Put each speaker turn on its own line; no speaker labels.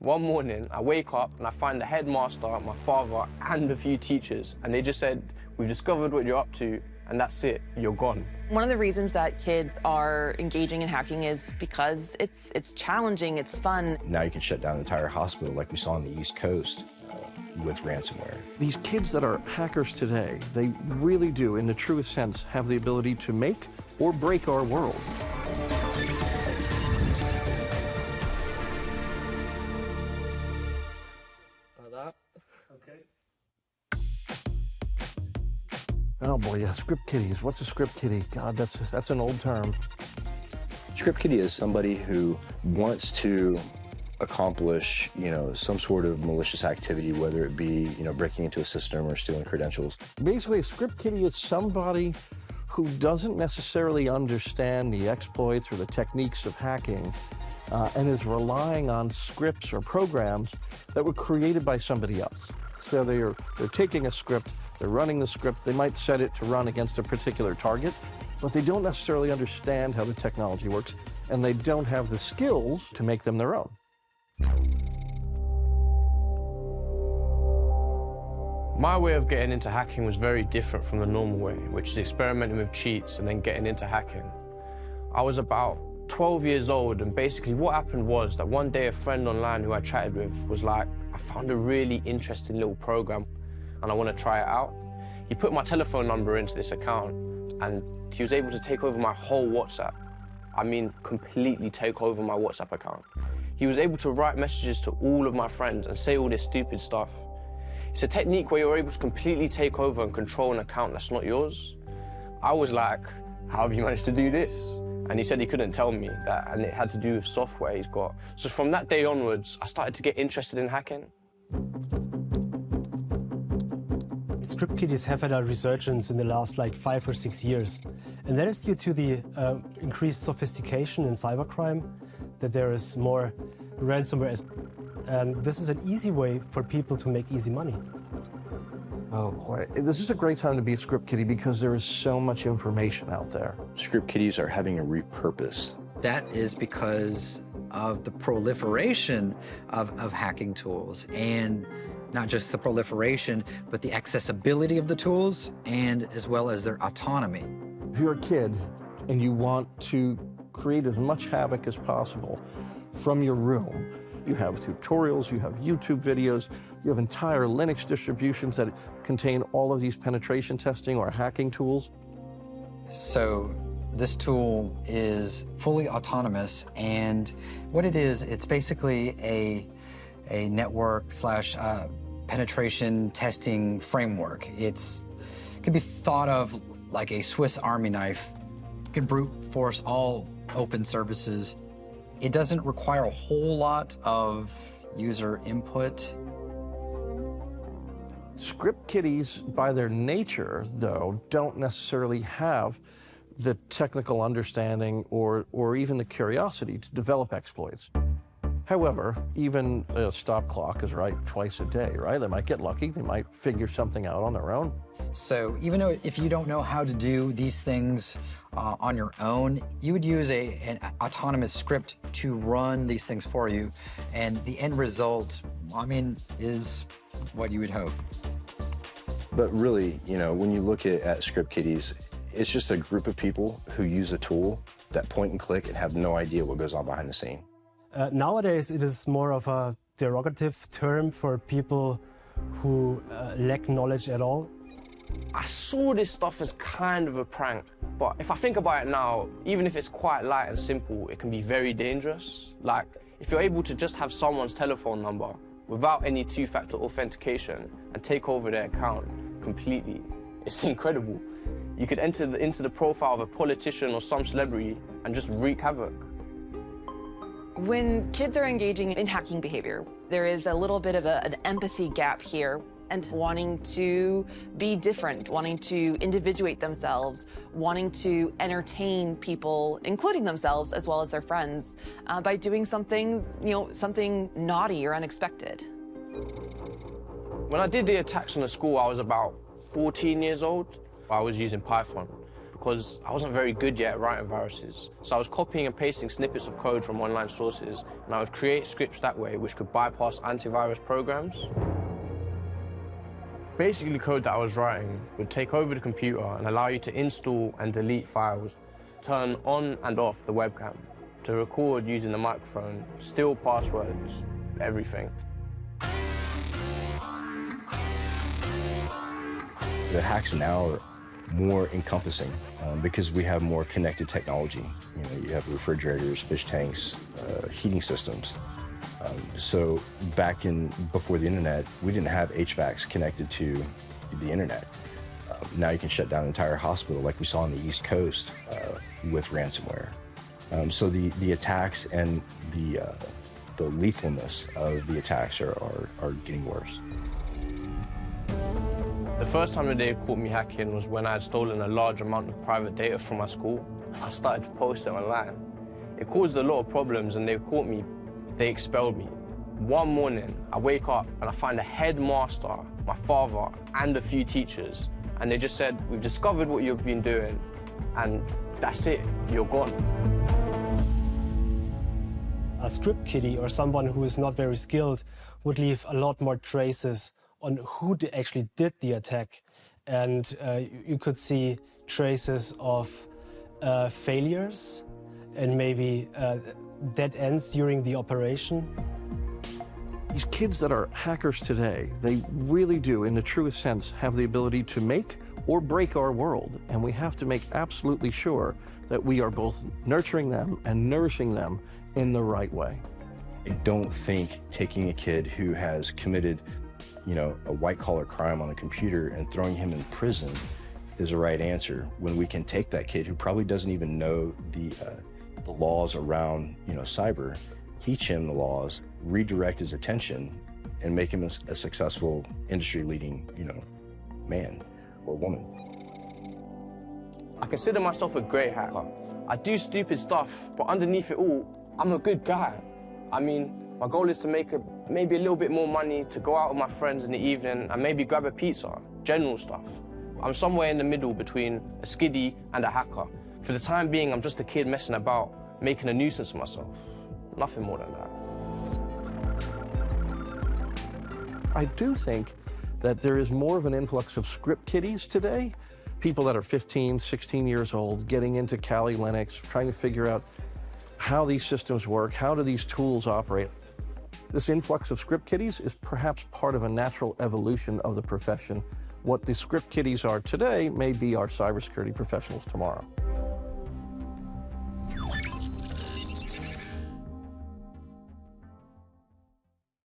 One morning, I wake up and I find the headmaster, my father, and a few teachers, and they just said, "We've discovered what you're up to, and that's it, you're gone."
One of the reasons that kids are engaging in hacking is because it's challenging, it's fun.
Now you can shut down an entire hospital like we saw on the East Coast with ransomware.
These kids that are hackers today, they really do, in the truest sense, have the ability to make or break our world. Oh boy, yeah, script kiddies. What's a script kiddie? God, that's an old term.
Script kiddie is somebody who wants to accomplish, some sort of malicious activity, whether it be, breaking into a system or stealing credentials.
Basically, a script kiddie is somebody who doesn't necessarily understand the exploits or the techniques of hacking and is relying on scripts or programs that were created by somebody else. So they're taking a script, they're running the script, they might set it to run against a particular target, but they don't necessarily understand how the technology works, and they don't have the skills to make them their own.
My way of getting into hacking was very different from the normal way, which is experimenting with cheats and then getting into hacking. I was about 12 years old, and basically what happened was that one day a friend online who I chatted with was like, "I found a really interesting little program and I want to try it out." He put my telephone number into this account and he was able to take over my whole WhatsApp. I mean, completely take over my WhatsApp account. He was able to write messages to all of my friends and say all this stupid stuff. It's a technique where you're able to completely take over and control an account that's not yours. I was like, "How have you managed to do this?" And he said he couldn't tell me that, and it had to do with software he's got. So from that day onwards, I started to get interested in hacking.
Script kiddies have had a resurgence in the last 5 or 6 years. And that is due to the increased sophistication in cybercrime, that there is more ransomware. And this is an easy way for people to make easy money.
Oh boy, this is a great time to be a script kiddie because there is so much information out there.
Script kiddies are having a repurpose.
That is because of the proliferation of hacking tools, and not just the proliferation, but the accessibility of the tools, and as well as their autonomy.
If you're a kid and you want to create as much havoc as possible from your room, you have tutorials, you have YouTube videos, you have entire Linux distributions that contain all of these penetration testing or hacking tools.
So this tool is fully autonomous, and what it is, it's basically a network slash penetration testing framework. It can be thought of like a Swiss Army knife. It can brute force all open services. It doesn't require a whole lot of user input.
Script kiddies, by their nature, though, don't necessarily have the technical understanding or even the curiosity to develop exploits. However, even a stop clock is right twice a day, right? They might get lucky, they might figure something out on their own.
So even though if you don't know how to do these things on your own, you would use an autonomous script to run these things for you, and the end result, is what you would hope.
But really, when you look at script kiddies, it's just a group of people who use a tool that point and click and have no idea what goes on behind the scene.
Nowadays, it is more of a derogative term for people who lack knowledge at all.
I saw this stuff as kind of a prank, but if I think about it now, even if it's quite light and simple, it can be very dangerous. Like, if you're able to just have someone's telephone number without any two-factor authentication and take over their account completely, it's incredible. You could enter into the profile of a politician or some celebrity and just wreak havoc.
When kids are engaging in hacking behavior, there is a little bit of an empathy gap here, and wanting to be different, wanting to individuate themselves, wanting to entertain people, including themselves as well as their friends, by doing something, something naughty or unexpected.
When I did the attacks on the school, I was about 14 years old. I was using Python. because I wasn't very good yet at writing viruses. So I was copying and pasting snippets of code from online sources, and I would create scripts that way which could bypass antivirus programs. Basically, code that I was writing would take over the computer and allow you to install and delete files, turn on and off the webcam, to record using the microphone, steal passwords, everything.
The hacks now are more encompassing because we have more connected technology. You have refrigerators, fish tanks, heating systems. So before the internet, we didn't have HVACs connected to the internet. Now you can shut down an entire hospital like we saw on the East Coast with ransomware. So the attacks and the lethalness of the attacks are getting worse.
The first time that they caught me hacking was when I had stolen a large amount of private data from my school. I started to post it online. It caused a lot of problems and they caught me, they expelled me. One morning, I wake up and I find a headmaster, my father, and a few teachers. And they just said, we've discovered what you've been doing and that's it, you're gone.
A script kiddie or someone who is not very skilled would leave a lot more traces on who actually did the attack. And you could see traces of failures and maybe dead ends during the operation.
These kids that are hackers today, they really do, in the truest sense, have the ability to make or break our world. And we have to make absolutely sure that we are both nurturing them and nourishing them in the right way.
I don't think taking a kid who has committed a white-collar crime on a computer and throwing him in prison is the right answer when we can take that kid who probably doesn't even know the laws around cyber, teach him the laws, redirect his attention, and make him a successful industry-leading man or woman.
I consider myself a great hacker. I do stupid stuff, but underneath it all, I'm a good guy. I mean, my goal is to make maybe a little bit more money, to go out with my friends in the evening and maybe grab a pizza, general stuff. I'm somewhere in the middle between a skiddie and a hacker. For the time being, I'm just a kid messing about, making a nuisance of myself. Nothing more than that.
I do think that there is more of an influx of script kiddies today, people that are 15, 16 years old, getting into Kali Linux, trying to figure out how these systems work, how do these tools operate. This influx of script kiddies is perhaps part of a natural evolution of the profession. What the script kiddies are today may be our cybersecurity professionals tomorrow.